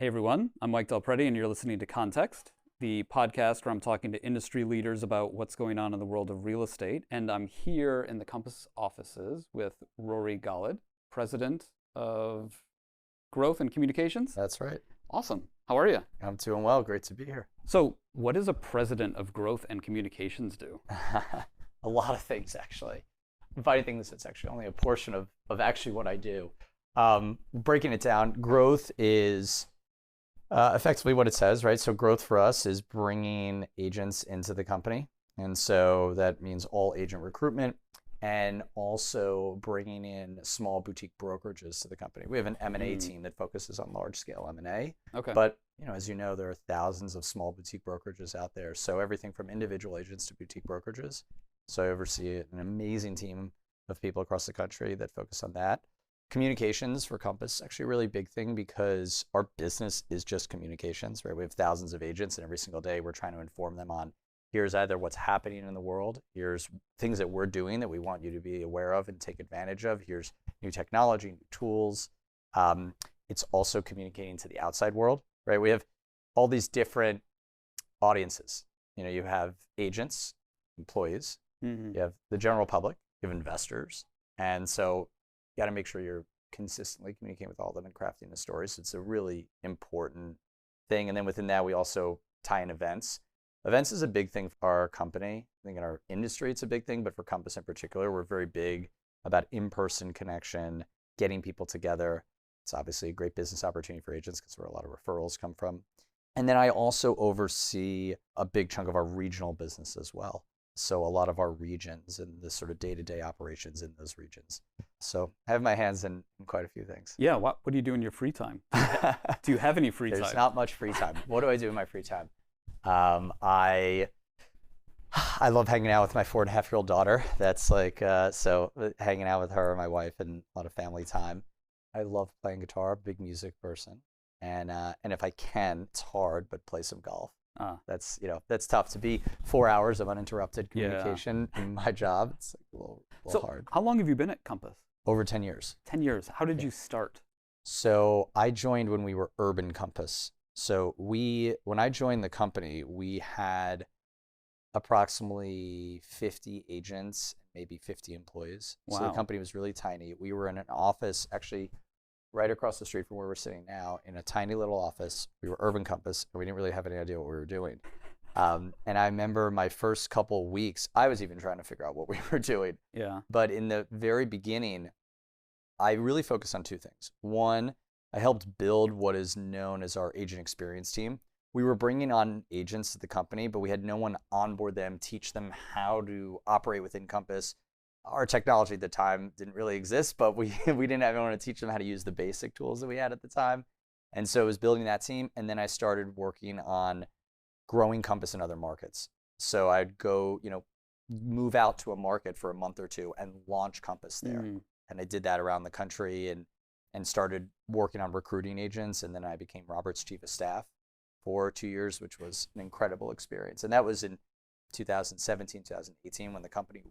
Hey everyone, I'm Mike Del Prete, and you're listening to Context, the podcast where I'm talking to industry leaders about what's going on in the world of real estate. And I'm here in the Compass offices with Rory Golod, President of Growth and Communications. That's right. Awesome. How are you? I'm doing well. Great to be here. So, what does a president of Growth and Communications do? A lot of things, actually. The funny thing is it's actually only a portion of actually what I do. Breaking it down, growth is effectively what it says, right? So growth for us is bringing agents into the company. And so that means all agent recruitment and also bringing in small boutique brokerages to the company. We have an M&A team that focuses on large scale M&A. Okay. But as you know, there are thousands of small boutique brokerages out there. So everything from individual agents to boutique brokerages. So I oversee an amazing team of people across the country that focus on that. Communications for Compass, actually a really big thing because our business is just communications, right? We have thousands of agents and every single day we're trying to inform them on here's either what's happening in the world, here's things that we're doing that we want you to be aware of and take advantage of, here's new technology, new tools. It's also communicating to the outside world, right? We have all these different audiences. You have agents, employees, you have the general public, you have investors. And so you got to make sure you're consistently communicating with all of them and crafting the stories. It's a really important thing. And then within that, we also tie in events. Events is a big thing for our company. I think in our industry, it's a big thing, but for Compass in particular, we're very big about in-person connection, getting people together. It's obviously a great business opportunity for agents because where a lot of referrals come from. And then I also oversee a big chunk of our regional business as well. So a lot of our regions and the sort of day-to-day operations in those regions. So I have my hands in quite a few things. Yeah, what do you do in your free time? Do you have any free time? There's not much free time. What do I do in my free time? I love hanging out with my 4.5-year-old daughter. That's so hanging out with her and my wife and a lot of family time. I love playing guitar, big music person. And if I can, it's hard, but play some golf. That's tough to be 4 hours of uninterrupted communication in my job. It's a little hard. How long have you been at Compass? Over 10 years. 10 years. How did you start? So I joined when we were Urban Compass. So when I joined the company, we had approximately 50 agents, maybe 50 employees. Wow. So the company was really tiny. We were in an office actually right across the street from where we're sitting now, in a tiny little office. We were Urban Compass, and we didn't really have any idea what we were doing. And I remember my first couple weeks, I was even trying to figure out what we were doing. Yeah. But in the very beginning, I really focused on two things. One, I helped build what is known as our agent experience team. We were bringing on agents to the company, but we had no one onboard them, teach them how to operate within Compass. Our technology at the time didn't really exist, but we didn't have anyone to teach them how to use the basic tools that we had at the time. And so it was building that team. And then I started working on growing Compass in other markets. So I'd go, move out to a market for a month or two and launch Compass there. And I did that around the country and started working on recruiting agents. And then I became Robert's chief of staff for 2 years, which was an incredible experience. And that was in 2017, 2018 when the company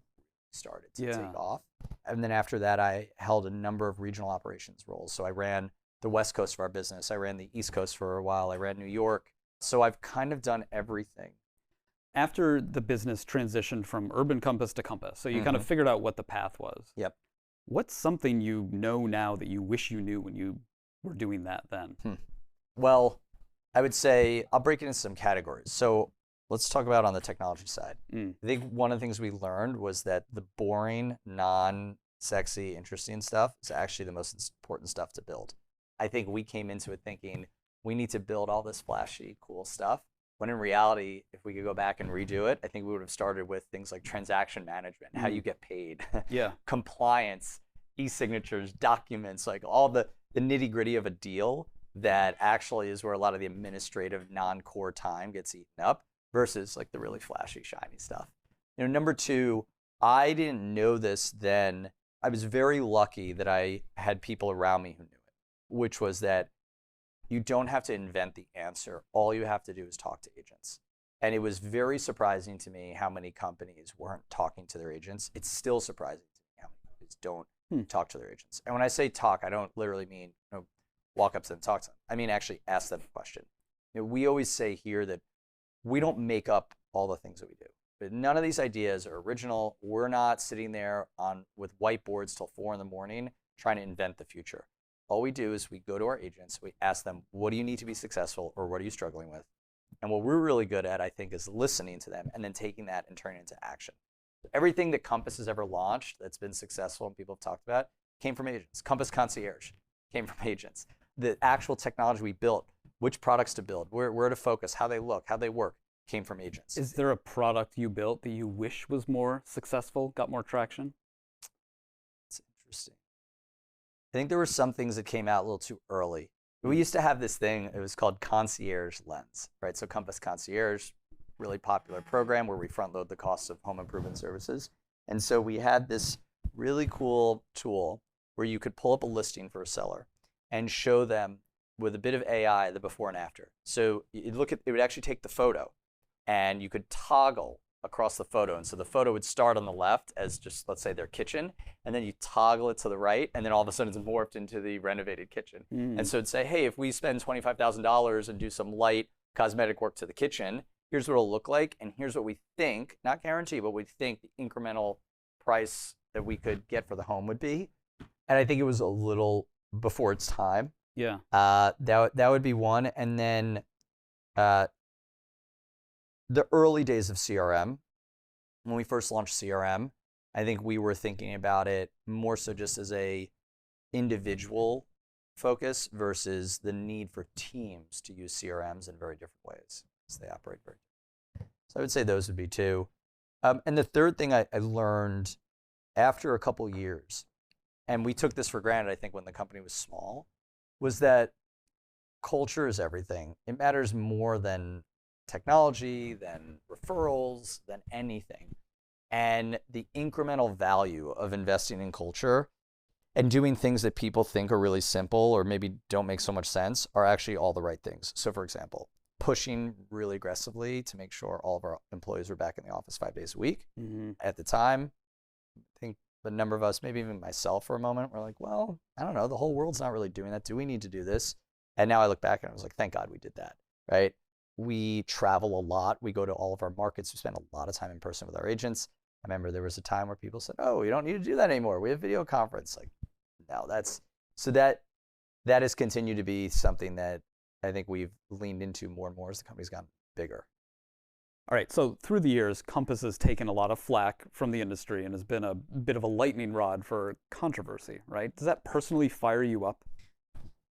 started to take off. And then after that, I held a number of regional operations roles. So I ran the West Coast of our business. I ran the East Coast for a while. I ran New York. So I've kind of done everything. After the business transitioned from Urban Compass to Compass, so you kind of figured out what the path was. Yep. What's something you know now that you wish you knew when you were doing that then? Well, I would say I'll break it into some categories. So let's talk about on the technology side. I think one of the things we learned was that the boring, non-sexy, interesting stuff is actually the most important stuff to build. I think we came into it thinking we need to build all this flashy, cool stuff. When in reality, if we could go back and redo it, I think we would have started with things like transaction management, how you get paid, compliance, e-signatures, documents, like all the nitty-gritty of a deal that actually is where a lot of the administrative non-core time gets eaten up versus like the really flashy, shiny stuff. Number two, I didn't know this then. I was very lucky that I had people around me who knew it, which was that you don't have to invent the answer. All you have to do is talk to agents. And it was very surprising to me how many companies weren't talking to their agents. It's still surprising to me how many companies don't talk to their agents. And when I say talk, I don't literally mean walk up to them and talk to them. I mean, actually ask them a question. We always say here that we don't make up all the things that we do. But none of these ideas are original. We're not sitting there with whiteboards till 4 a.m. trying to invent the future. All we do is we go to our agents, we ask them, what do you need to be successful, or what are you struggling with? And what we're really good at, I think, is listening to them and then taking that and turning it into action. Everything that Compass has ever launched that's been successful and people have talked about came from agents. Compass Concierge came from agents. The actual technology we built, which products to build, where to focus, how they look, how they work, came from agents. Is there a product you built that you wish was more successful, got more traction? It's interesting. I think there were some things that came out a little too early. We used to have this thing, it was called Concierge Lens, right? So Compass Concierge, really popular program where we front load the costs of home improvement services. And so we had this really cool tool where you could pull up a listing for a seller and show them with a bit of AI the before and after. So you look at, it would actually take the photo and you could toggle across the photo. And so the photo would start on the left as just, let's say, their kitchen, and then you toggle it to the right, and then all of a sudden it's morphed into the renovated kitchen. And so it'd say, hey, if we spend $25,000 and do some light cosmetic work to the kitchen, here's what it'll look like, and here's what we think, not guarantee, but we think the incremental price that we could get for the home would be. And I think it was a little before its time. Yeah. That would be one. And then the early days of CRM, when we first launched CRM, I think we were thinking about it more so just as a individual focus versus the need for teams to use CRMs in very different ways as they operate very differently. So I would say those would be two. And the third thing I learned after a couple years, and we took this for granted, I think, when the company was small, was that culture is everything. It matters more than technology, than referrals, than anything. And the incremental value of investing in culture and doing things that people think are really simple or maybe don't make so much sense are actually all the right things. So for example, pushing really aggressively to make sure all of our employees were back in the office 5 days a week. At the time, I think a number of us, maybe even myself for a moment, were like, well, I don't know, the whole world's not really doing that. Do we need to do this? And now I look back and I was like, thank God we did that, right? We travel a lot. We go to all of our markets. We spend a lot of time in person with our agents. I remember there was a time where people said, oh, we don't need to do that anymore. We have video conference. Like, no, that has continued to be something that I think we've leaned into more and more as the company's gotten bigger. All right, so through the years, Compass has taken a lot of flack from the industry and has been a bit of a lightning rod for controversy, right? Does that personally fire you up?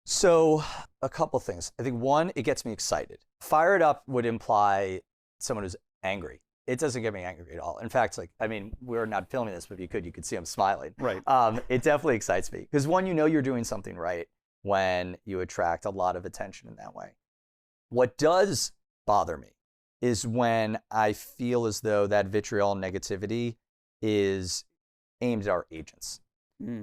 So a couple things. I think one, it gets me excited. Fired up would imply someone who's angry. It doesn't get me angry at all. In fact, we're not filming this, but if you could see I'm smiling. Right. It definitely excites me because one, you're doing something right when you attract a lot of attention in that way. What does bother me is when I feel as though that vitriol and negativity is aimed at our agents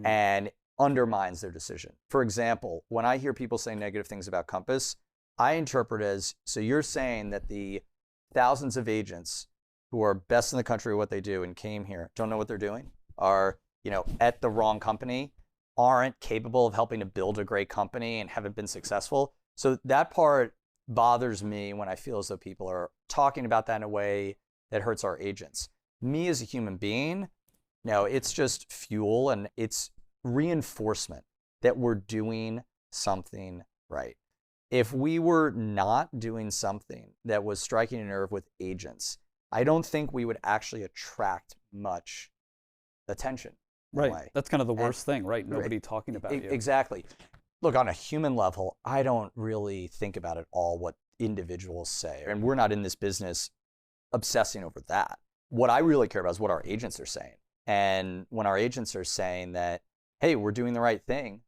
and undermines their decision. For example, when I hear people say negative things about Compass, I interpret as, so you're saying that the thousands of agents who are best in the country at what they do and came here, don't know what they're doing, are, at the wrong company, aren't capable of helping to build a great company and haven't been successful. So that part bothers me when I feel as though people are talking about that in a way that hurts our agents. Me as a human being, no, it's just fuel and it's reinforcement that we're doing something right. If we were not doing something that was striking a nerve with agents, I don't think we would actually attract much attention. Right. That's kind of the worst thing, right? Nobody talking about you. Exactly. Look, on a human level, I don't really think about at all what individuals say. And we're not in this business obsessing over that. What I really care about is what our agents are saying. And when our agents are saying that, hey, we're doing the right thing,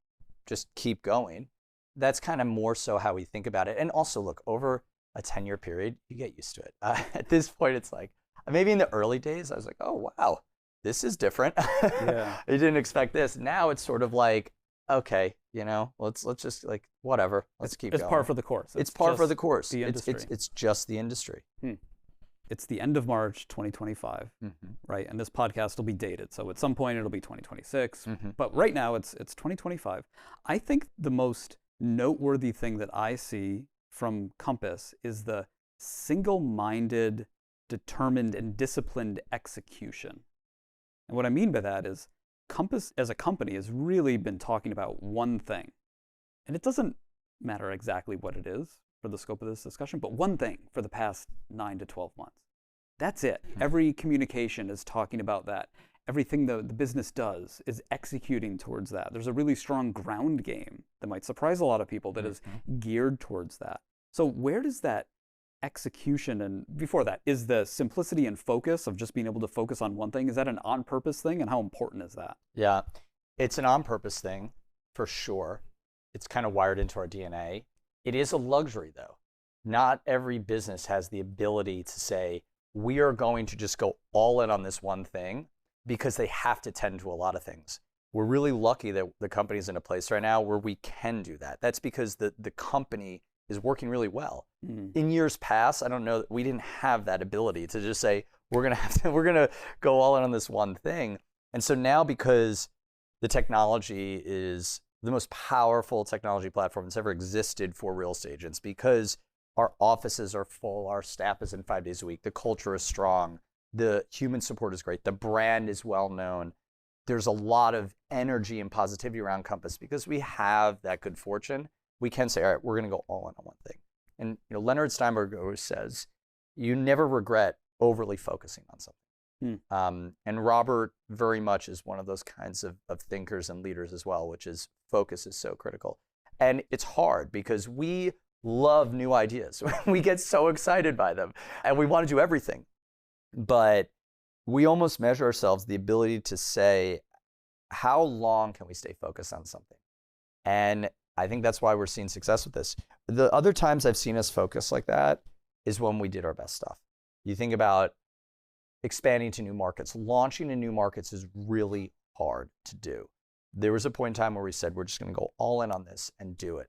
just keep going, that's kind of more so how we think about it. And also, look, over a 10-year period, you get used to it. At this point, it's like, maybe in the early days, I was like, oh, wow, this is different. Yeah. I didn't expect this. Now it's sort of like, okay, let's just whatever. Let's keep going. It's par for the course. It's par for the course. The industry. It's just the industry. It's the end of March 2025, right? And this podcast will be dated. So at some point it'll be 2026. But right now it's 2025. I think the most noteworthy thing that I see from Compass is the single-minded, determined, and disciplined execution. And what I mean by that is Compass as a company has really been talking about one thing. And it doesn't matter exactly what it is for the scope of this discussion, but one thing for the past 9 to 12 months. That's it. Every communication is talking about that. Everything the business does is executing towards that. There's a really strong ground game that might surprise a lot of people that is geared towards that. So where does that execution, and before that, is the simplicity and focus of just being able to focus on one thing, is that an on-purpose thing, and how important is that? Yeah, it's an on-purpose thing for sure. It's kind of wired into our DNA. It is a luxury though. Not every business has the ability to say, we are going to just go all in on this one thing, because they have to tend to a lot of things. We're really lucky that the company's in a place right now where we can do that. That's because the company is working really well. In years past, I don't know, we didn't have that ability to just say, we're gonna go all in on this one thing. And so now, because the technology is the most powerful technology platform that's ever existed for real estate agents, because our offices are full, our staff is in 5 days a week, the culture is strong, the human support is great, the brand is well known. There's a lot of energy and positivity around Compass because we have that good fortune. We can say, all right, we're going to go all in on one thing. And Leonard Steinberg always says, you never regret overly focusing on something. And Robert very much is one of those kinds of thinkers and leaders as well, which is focus is so critical. And it's hard because we love new ideas. We get so excited by them and we want to do everything. But we almost measure ourselves the ability to say, how long can we stay focused on something? And I think that's why we're seeing success with this. The other times I've seen us focus like that is when we did our best stuff. You think about expanding to new markets. Launching in new markets is really hard to do. There was a point in time where we said, we're just going to go all in on this and do it.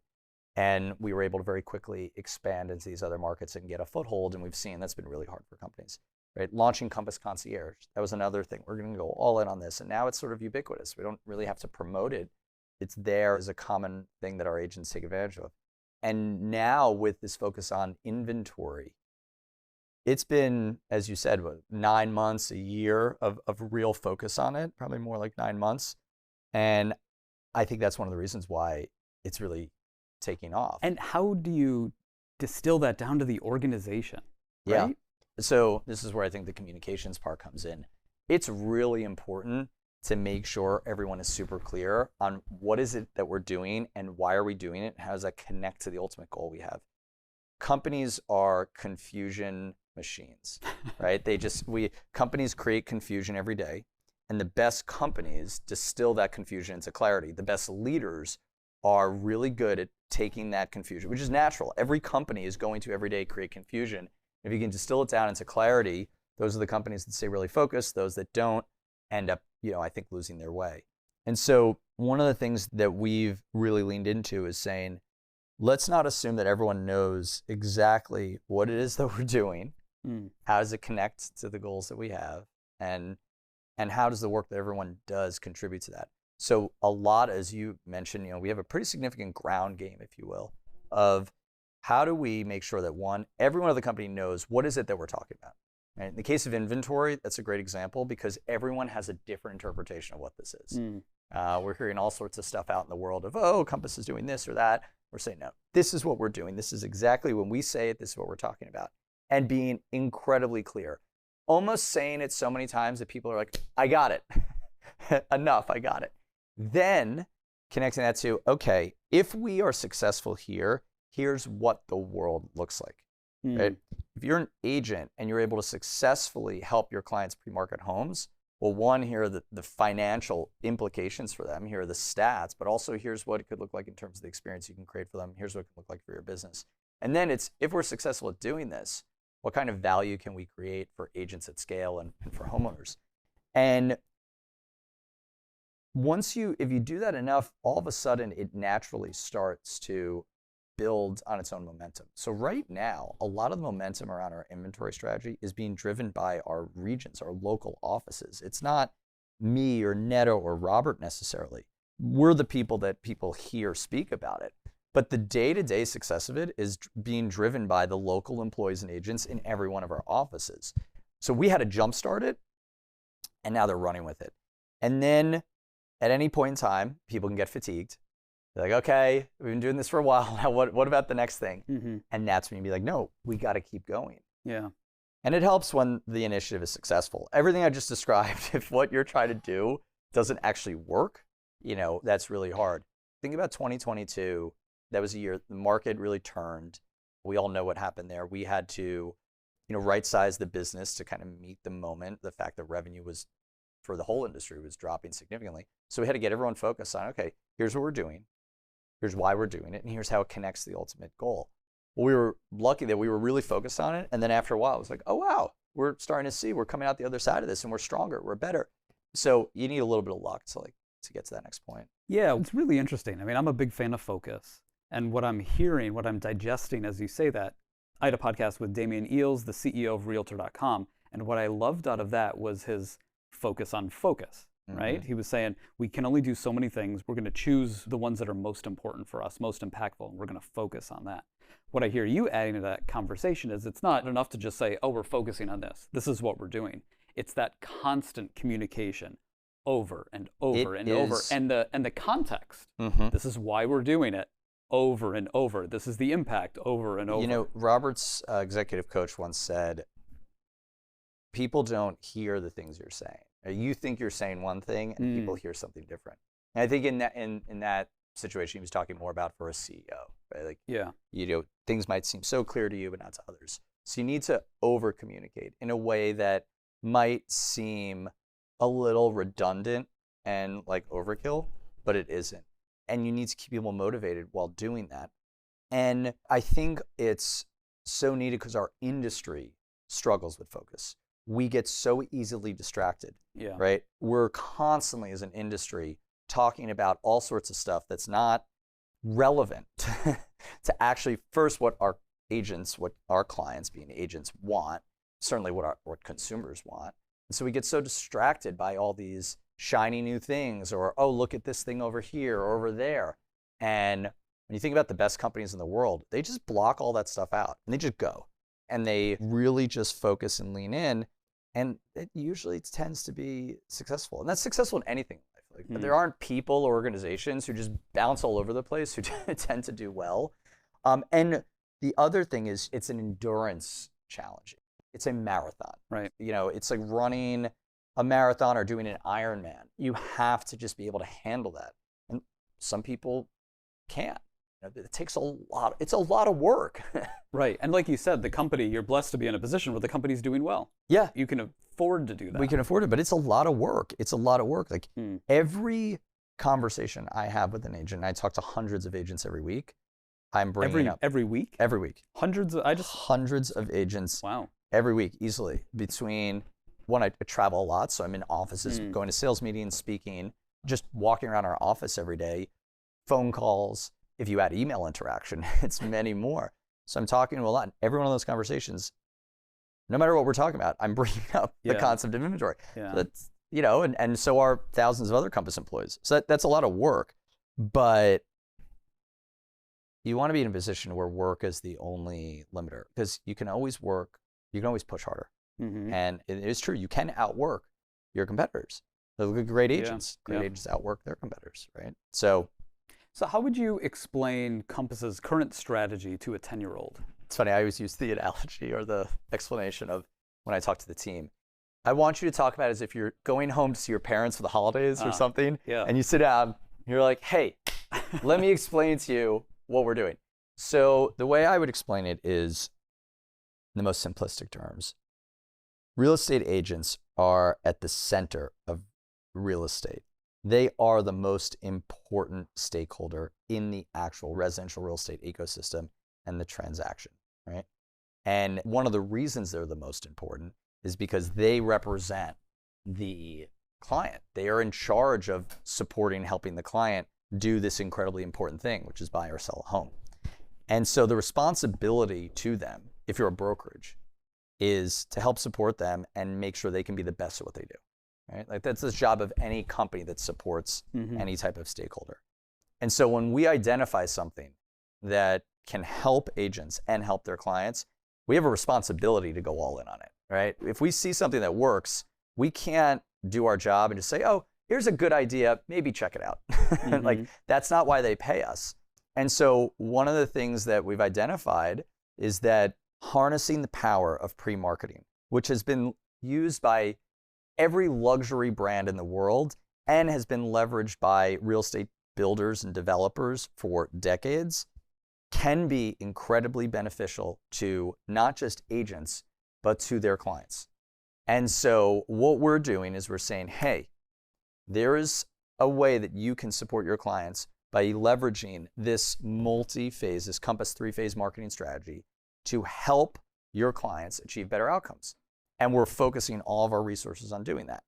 And we were able to very quickly expand into these other markets and get a foothold. And we've seen that's been really hard for companies, right? Launching Compass Concierge, that was another thing. We're going to go all in on this. And now it's sort of ubiquitous. We don't really have to promote it. It's there as a common thing that our agents take advantage of. And now with this focus on inventory, it's been, as you said, 9 months, a year of real focus on it, probably more like 9 months. And I think that's one of the reasons why it's really taking off. And how do you distill that down to the organization? Right? Yeah. So this is where I think the communications part comes in. It's really important to make sure everyone is super clear on what is it that we're doing and why are we doing it? How does that connect to the ultimate goal we have? Companies are confusion machines, right? Companies create confusion every day, and the best companies distill that confusion into clarity. The best leaders are really good at taking that confusion, which is natural. Every company is going to every day create confusion. If you can distill it down into clarity, those are the companies that stay really focused. Those that don't end up, I think, losing their way. And so one of the things that we've really leaned into is saying, let's not assume that everyone knows exactly what it is that we're doing. How does it connect to the goals that we have? And how does the work that everyone does contribute to that? So a lot, as you mentioned, we have a pretty significant ground game, if you will, of how do we make sure that everyone at the company knows what is it that we're talking about. Right? In the case of inventory, that's a great example because everyone has a different interpretation of what this is. We're hearing all sorts of stuff out in the world of, Compass is doing this or that. We're saying, no, this is what we're doing. This is exactly when we say it, this is what we're talking about. And being incredibly clear. Almost saying it so many times that people are like, I got it. Enough, I got it. Then connecting that to, okay, if we are successful here, here's what the world looks like. Right? If you're an agent and you're able to successfully help your clients pre-market homes, well, one, here are the financial implications for them. Here are the stats, but also here's what it could look like in terms of the experience you can create for them. Here's what it can look like for your business. And then it's, if we're successful at doing this, what kind of value can we create for agents at scale and for homeowners? And if you do that enough, all of a sudden it naturally starts to build on its own momentum. So right now, a lot of the momentum around our inventory strategy is being driven by our regions, our local offices. It's not me or Neto or Robert necessarily. We're the people that people hear speak about it. But the day-to-day success of it is being driven by the local employees and agents in every one of our offices. So we had to jumpstart it, and now they're running with it. And then at any point in time, people can get fatigued. They're like, okay, we've been doing this for a while. Now what about the next thing? Mm-hmm. And that's when you be like, no, we got to keep going. Yeah. And it helps when the initiative is successful. Everything I just described, if what you're trying to do doesn't actually work, that's really hard. Think about 2022. That was a year the market really turned. We all know what happened there. We had to, right-size the business to kind of meet the moment. The fact that revenue was, for the whole industry, was dropping significantly. So we had to get everyone focused on, okay, here's what we're doing. Here's why we're doing it. And here's how it connects to the ultimate goal. Well, we were lucky that we were really focused on it. And then after a while, it was like, oh, wow, we're starting to see we're coming out the other side of this and we're stronger, we're better. So you need a little bit of luck to get to that next point. Yeah, it's really interesting. I mean, I'm a big fan of focus. And what I'm hearing, what I'm digesting as you say that, I had a podcast with Damian Eales, the CEO of Realtor.com. And what I loved out of that was his focus on focus, right? He was saying, we can only do so many things. We're going to choose the ones that are most important for us, most impactful, and we're going to focus on that. What I hear you adding to that conversation is it's not enough to just say, oh, we're focusing on this. This is what we're doing. It's that constant communication over and over and over. And the context. This is why we're doing it. Over and over. This is the impact over and over. Robert's executive coach once said, people don't hear the things you're saying. You think you're saying one thing and people hear something different. And I think in that situation, he was talking more about for a CEO, right? Like, things might seem so clear to you, but not to others. So you need to over communicate in a way that might seem a little redundant and like overkill, but it isn't. And you need to keep people motivated while doing that. And I think it's so needed because our industry struggles with focus. We get so easily distracted, right? We're constantly, as an industry, talking about all sorts of stuff that's not relevant to actually, first, what our agents, what our clients, being agents, want, certainly what consumers want. And so we get so distracted by all these shiny new things, or, oh, look at this thing over here or over there. And when you think about the best companies in the world, they just block all that stuff out and they just go. And they really just focus and lean in. And it usually tends to be successful. And that's successful in anything in life. But there aren't people or organizations who just bounce all over the place who tend to do well. And the other thing is it's an endurance challenge. It's a marathon. Right. It's like running a marathon or doing an Ironman. You have to just be able to handle that. And some people can't. It takes a lot. It's a lot of work. Right. And like you said, the company, you're blessed to be in a position where the company's doing well. Yeah. You can afford to do that. We can afford it, but it's a lot of work. It's a lot of work. Like every conversation I have with an agent, and I talk to hundreds of agents every week, I'm bringing up. Every week? Every week. Hundreds of agents. Wow. Every week, easily. Between, one, I travel a lot, so I'm in offices, going to sales meetings, speaking, just walking around our office every day, phone calls. If you add email interaction, it's many more. So I'm talking to a lot. And every one of those conversations, no matter what we're talking about, I'm bringing up the concept of inventory. Yeah. So that's, and so are thousands of other Compass employees. So that's a lot of work. But you want to be in a position where work is the only limiter, because you can always work, you can always push harder. And it is true, you can outwork your competitors. The great agents, agents outwork their competitors, right? So how would you explain Compass's current strategy to a 10-year-old? It's funny, I always use the analogy or the explanation of when I talk to the team. I want you to talk about it as if you're going home to see your parents for the holidays or something, and you sit down, and you're like, hey, let me explain to you what we're doing. So the way I would explain it is, in the most simplistic terms, real estate agents are at the center of real estate. They are the most important stakeholder in the actual residential real estate ecosystem and the transaction, right? And one of the reasons they're the most important is because they represent the client. They are in charge of supporting, helping the client do this incredibly important thing, which is buy or sell a home. And so the responsibility to them, if you're a brokerage, is to help support them and make sure they can be the best at what they do. Right? Like that's the job of any company that supports any type of stakeholder. And so when we identify something that can help agents and help their clients, we have a responsibility to go all in on it, right? If we see something that works, we can't do our job and just say, oh, here's a good idea, maybe check it out. Like, that's not why they pay us. And so one of the things that we've identified is that harnessing the power of pre-marketing, which has been used by every luxury brand in the world and has been leveraged by real estate builders and developers for decades, can be incredibly beneficial to not just agents, but to their clients. And so what we're doing is we're saying, hey, there is a way that you can support your clients by leveraging this multi-phase, this Compass 3-phase marketing strategy to help your clients achieve better outcomes. And we're focusing all of our resources on doing that.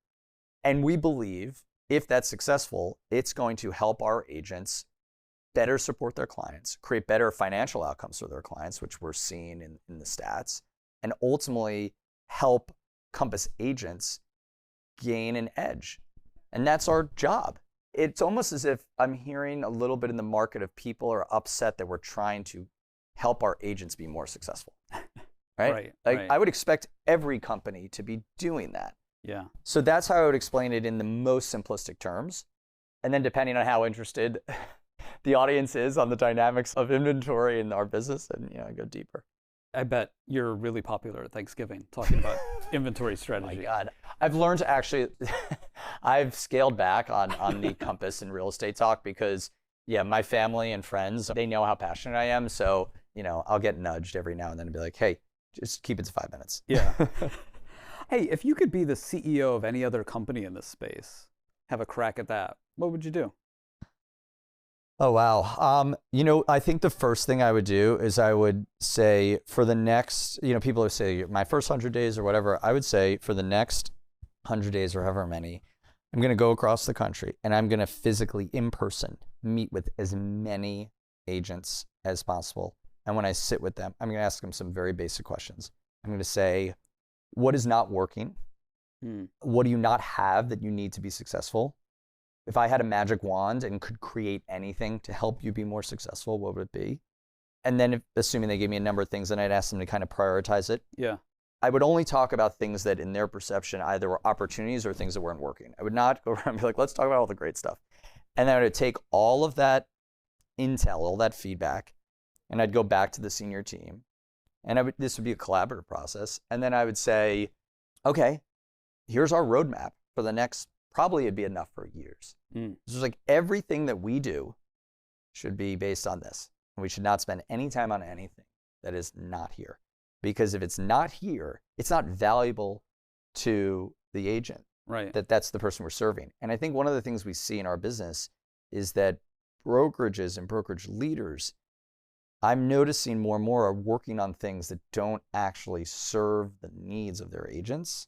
And we believe if that's successful, it's going to help our agents better support their clients, create better financial outcomes for their clients, which we're seeing in the stats, and ultimately help Compass agents gain an edge. And that's our job. It's almost as if I'm hearing a little bit in the market of people are upset that we're trying to help our agents be more successful. Right? I would expect every company to be doing that. Yeah. So that's how I would explain it in the most simplistic terms. And then depending on how interested the audience is on the dynamics of inventory in our business, and go deeper. I bet you're really popular at Thanksgiving talking about inventory strategy. Oh my God. I've learned to actually, I've scaled back on the Compass and real estate talk because, my family and friends, they know how passionate I am. So, I'll get nudged every now and then and be like, hey, just keep it to 5 minutes. Yeah. Hey, if you could be the CEO of any other company in this space, have a crack at that, what would you do? Oh, wow. I think the first thing I would do is I would say for the next, people who say my first 100 days or whatever, I would say for the next 100 days or however many, I'm going to go across the country and I'm going to physically in person meet with as many agents as possible. And when I sit with them, I'm going to ask them some very basic questions. I'm going to say, what is not working? What do you not have that you need to be successful? If I had a magic wand and could create anything to help you be more successful, what would it be? And then assuming they gave me a number of things, then I'd ask them to kind of prioritize it. Yeah. I would only talk about things that in their perception either were opportunities or things that weren't working. I would not go around and be like, let's talk about all the great stuff. And then I would take all of that intel, all that feedback, and I'd go back to the senior team. And this would be a collaborative process. And then I would say, okay, here's our roadmap for the next, probably it'd be enough for years. It's like everything that we do should be based on this. And we should not spend any time on anything that is not here. Because if it's not here, it's not valuable to the agent. Right. That's the person we're serving. And I think one of the things we see in our business is that brokerages and brokerage leaders, I'm noticing more and more are working on things that don't actually serve the needs of their agents.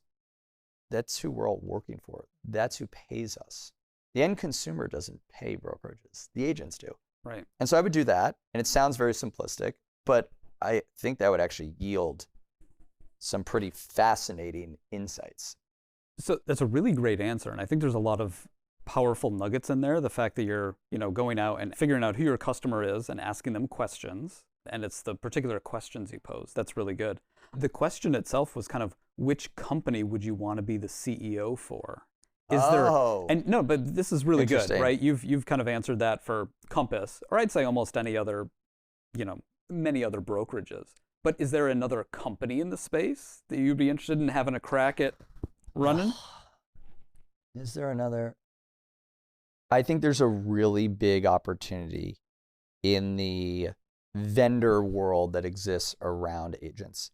That's who we're all working for. That's who pays us. The end consumer doesn't pay brokerages. The agents do. Right. And so I would do that. And it sounds very simplistic, but I think that would actually yield some pretty fascinating insights. So that's a really great answer. And I think there's a lot of powerful nuggets in there. The fact that you're, going out and figuring out who your customer is and asking them questions. And it's the particular questions you pose. That's really good. The question itself was kind of, which company would you want to be the CEO for? But this is really good, right? You've kind of answered that for Compass, or I'd say almost any other, many other brokerages. But is there another company in the space that you'd be interested in having a crack at running? Is there another? I think there's a really big opportunity in the vendor world that exists around agents.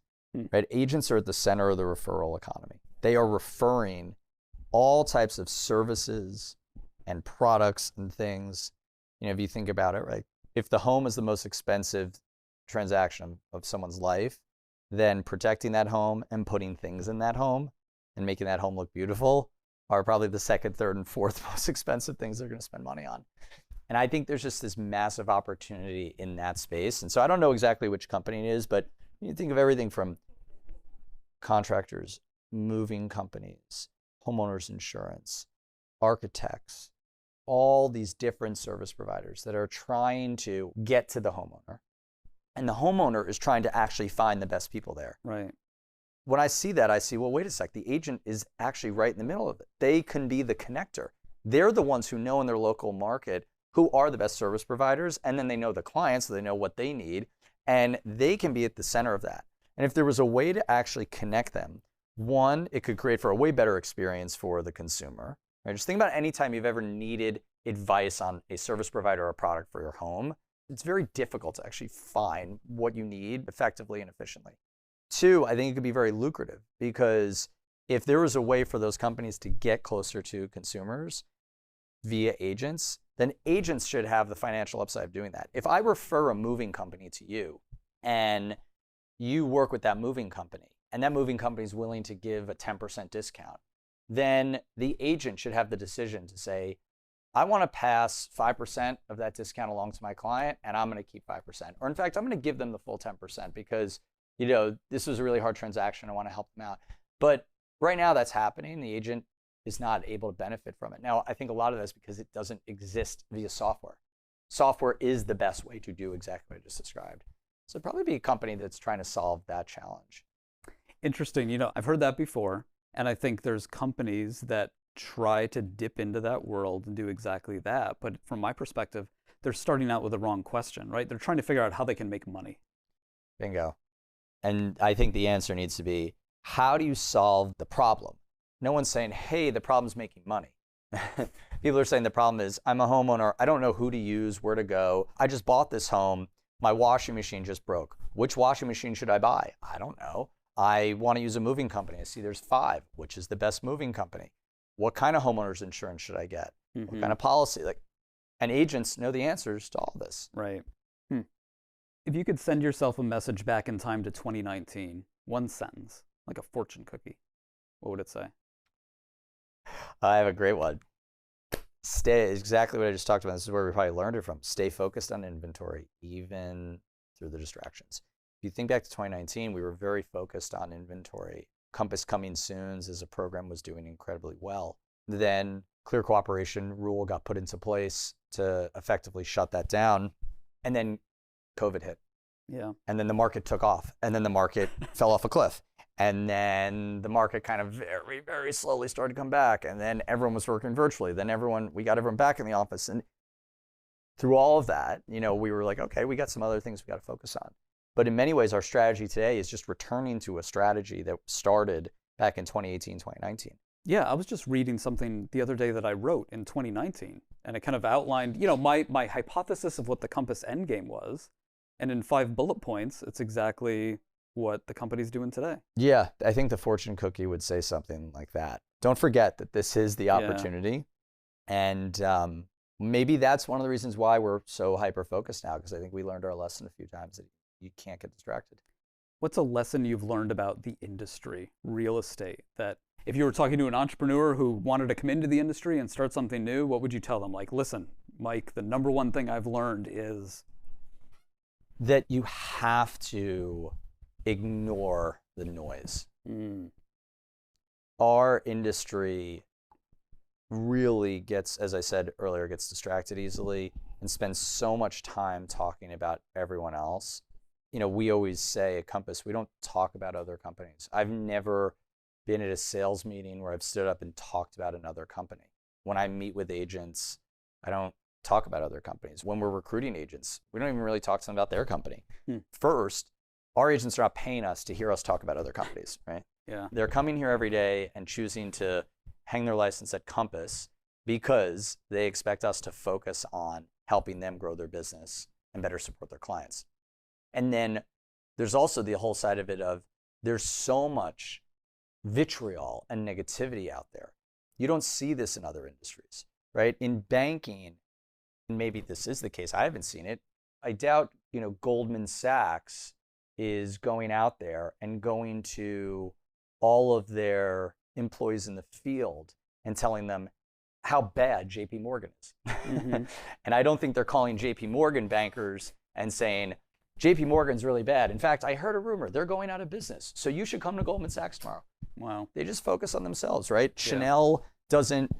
Right? Agents are at the center of the referral economy. They are referring all types of services and products and things. If you think about it, right? If the home is the most expensive transaction of someone's life, then protecting that home and putting things in that home and making that home look beautiful are probably the second, third, and fourth most expensive things they're going to spend money on. And I think there's just this massive opportunity in that space. And so I don't know exactly which company it is, but you think of everything from contractors, moving companies, homeowners insurance, architects, all these different service providers that are trying to get to the homeowner. And the homeowner is trying to actually find the best people there. Right. When I see that, I see, well, wait a sec, the agent is actually right in the middle of it. They can be the connector. They're the ones who know in their local market who are the best service providers, and then they know the clients, so they know what they need, and they can be at the center of that. And if there was a way to actually connect them, one, it could create for a way better experience for the consumer. Right? Just think about any time you've ever needed advice on a service provider or a product for your home. It's very difficult to actually find what you need effectively and efficiently. Two, I think it could be very lucrative, because if there was a way for those companies to get closer to consumers via agents, then agents should have the financial upside of doing that. If I refer a moving company to you and you work with that moving company and that moving company is willing to give a 10% discount, then the agent should have the decision to say, I want to pass 5% of that discount along to my client, and I'm going to keep 5%. Or in fact, I'm going to give them the full 10% because, this was a really hard transaction. I want to help them out. But right now that's happening. The agent is not able to benefit from it. Now, I think a lot of that's because it doesn't exist via software. Software is the best way to do exactly what I just described. So it'd probably be a company that's trying to solve that challenge. Interesting. I've heard that before, and I think there's companies that try to dip into that world and do exactly that. But from my perspective, they're starting out with the wrong question, right? They're trying to figure out how they can make money. Bingo. And I think the answer needs to be, how do you solve the problem? No one's saying, hey, the problem's making money. People are saying the problem is, I'm a homeowner. I don't know who to use, where to go. I just bought this home. My washing machine just broke. Which washing machine should I buy? I don't know. I want to use a moving company. I see there's 5. Which is the best moving company? What kind of homeowners insurance should I get? What kind of policy? And agents know the answers to all this. Right. If you could send yourself a message back in time to 2019, one sentence, like a fortune cookie, what would it say? I have a great one. Stay, exactly what I just talked about. This is where we probably learned it from. Stay focused on inventory, even through the distractions. If you think back to 2019, we were very focused on inventory. Compass Coming Soons as a program was doing incredibly well. Then Clear Cooperation rule got put into place to effectively shut that down. And then COVID hit. Yeah. And then the market took off. And then the market fell off a cliff. And then the market kind of very, very slowly started to come back. And then everyone was working virtually. Then we got everyone back in the office. And through all of that, we were like, okay, we got some other things we got to focus on. But in many ways, our strategy today is just returning to a strategy that started back in 2018, 2019. Yeah, I was just reading something the other day that I wrote in 2019. And it kind of outlined, my hypothesis of what the Compass endgame was. And in 5 bullet points, it's exactly what the company's doing today. Yeah, I think the fortune cookie would say something like that. Don't forget that this is the opportunity. Yeah. And maybe that's one of the reasons why we're so hyper-focused now, because I think we learned our lesson a few times that you can't get distracted. What's a lesson you've learned about the industry, real estate, that if you were talking to an entrepreneur who wanted to come into the industry and start something new, what would you tell them? Like, listen, Mike, the number one thing I've learned is that you have to ignore the noise. Our industry really gets, as I said earlier, gets distracted easily and spends so much time talking about everyone else. We always say at Compass, we don't talk about other companies. I've never been at a sales meeting where I've stood up and talked about another company. When I meet with agents, I don't talk about other companies. When we're recruiting agents, we don't even really talk to them about their company. First, our agents are not paying us to hear us talk about other companies, right? Yeah. They're coming here every day and choosing to hang their license at Compass because they expect us to focus on helping them grow their business and better support their clients. And then there's also the whole side of it of there's so much vitriol and negativity out there. You don't see this in other industries, right? In banking, and maybe this is the case, I haven't seen it. I doubt, Goldman Sachs is going out there and going to all of their employees in the field and telling them how bad JP Morgan is. And I don't think they're calling JP Morgan bankers and saying, JP Morgan's really bad. In fact, I heard a rumor, they're going out of business. So you should come to Goldman Sachs tomorrow. Wow. They just focus on themselves, right? Yeah. Chanel doesn't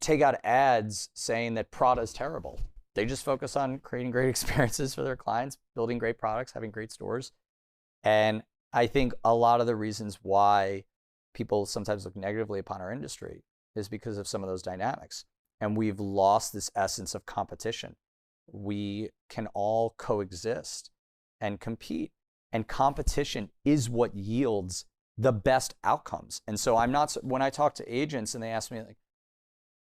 take out ads saying that Prada is terrible. They just focus on creating great experiences for their clients, building great products, having great stores. And I think a lot of the reasons why people sometimes look negatively upon our industry is because of some of those dynamics. And we've lost this essence of competition. We can all coexist and compete. And competition is what yields the best outcomes. And so when I talk to agents and they ask me, like,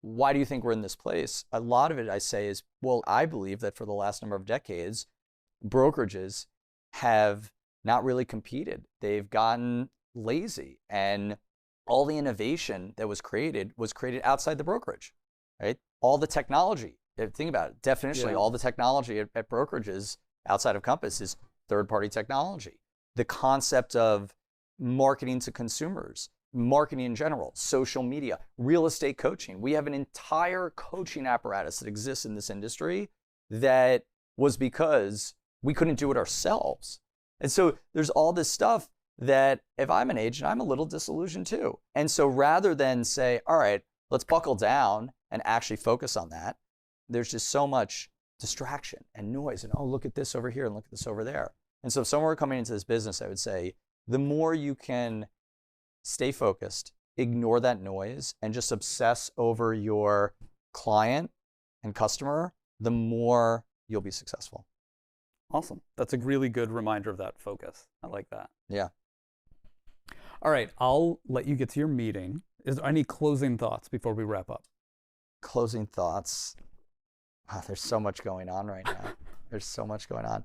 why do you think we're in this place? A lot of it I say is, well, I believe that for the last number of decades, brokerages have not really competed. They've gotten lazy, and all the innovation that was created outside the brokerage, right? All the technology, think about it, definitionally, all the technology at brokerages outside of Compass is third-party technology. The concept of marketing to consumers, marketing in general, social media, real estate coaching. We have an entire coaching apparatus that exists in this industry that was because we couldn't do it ourselves. And so there's all this stuff that if I'm an agent, I'm a little disillusioned too. And so rather than say, all right, let's buckle down and actually focus on that, there's just so much distraction and noise and, oh, look at this over here and look at this over there. And so if someone were coming into this business, I would say, the more you can stay focused, ignore that noise, and just obsess over your client and customer, the more you'll be successful. Awesome. That's a really good reminder of that focus. I like that. Yeah. All right. I'll let you get to your meeting. Is there any closing thoughts before we wrap up? Closing thoughts. Wow, there's so much going on right now. There's so much going on.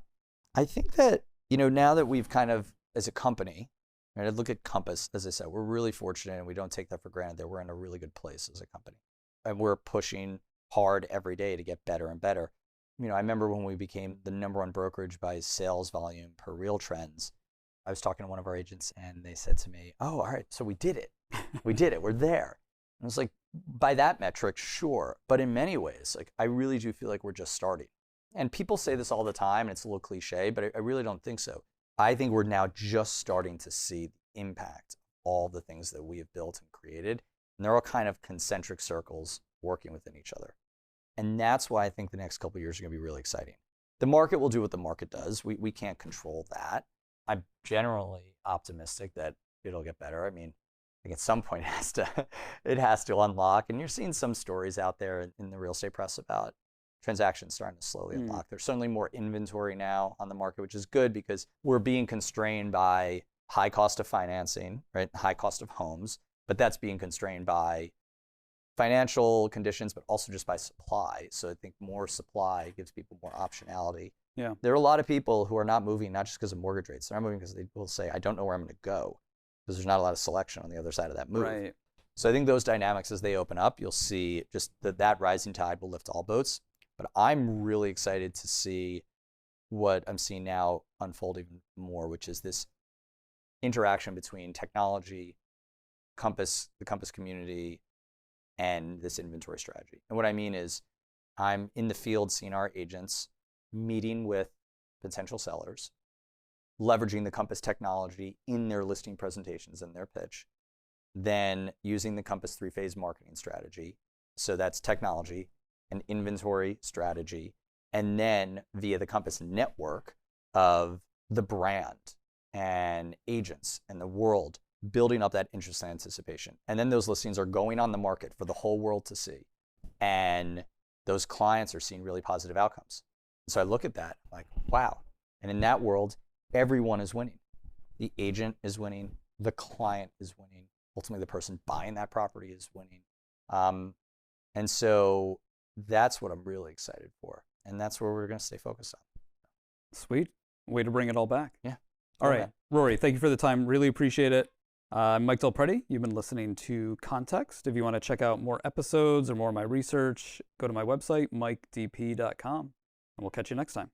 I think that, now that we've kind of, as a company, right, I look at Compass, as I said, we're really fortunate and we don't take that for granted that we're in a really good place as a company. And we're pushing hard every day to get better and better. I remember when we became the #1 brokerage by sales volume per Real Trends, I was talking to one of our agents and they said to me, oh, all right, so we did it. We did it. We're there. And I was like, by that metric, sure. But in many ways, like, I really do feel like we're just starting. And people say this all the time and it's a little cliche, but I really don't think so. I think we're now just starting to see the impact of all the things that we have built and created. And they're all kind of concentric circles working within each other. And that's why I think the next couple of years are going to be really exciting. The market will do what the market does. We can't control that. I'm generally optimistic that it'll get better. I mean, I think at some point it has to unlock. And you're seeing some stories out there in the real estate press about transactions starting to slowly unlock. There's certainly more inventory now on the market, which is good because we're being constrained by high cost of financing, right? High cost of homes, but that's being constrained by financial conditions, but also just by supply. So I think more supply gives people more optionality. Yeah. There are a lot of people who are not moving, not just because of mortgage rates. They're not moving because they will say, I don't know where I'm going to go, because there's not a lot of selection on the other side of that move. Right. So I think those dynamics, as they open up, you'll see just that rising tide will lift all boats. But I'm really excited to see what I'm seeing now unfold even more, which is this interaction between technology, Compass, the Compass community, and this inventory strategy. And what I mean is I'm in the field seeing our agents meeting with potential sellers, leveraging the Compass technology in their listing presentations and their pitch, then using the Compass 3-phase marketing strategy. So that's technology, an inventory strategy, and then via the Compass network of the brand and agents and the world, building up that interest and anticipation. And then those listings are going on the market for the whole world to see. And those clients are seeing really positive outcomes. So I look at that like, wow. And in that world, everyone is winning. The agent is winning. The client is winning. Ultimately, the person buying that property is winning. And so that's what I'm really excited for. And that's where we're going to stay focused on. Sweet. Way to bring it all back. Yeah. All right. Rory, thank you for the time. Really appreciate it. I'm Mike Del Prete. You've been listening to Context. If you want to check out more episodes or more of my research, go to my website, mikedp.com, and we'll catch you next time.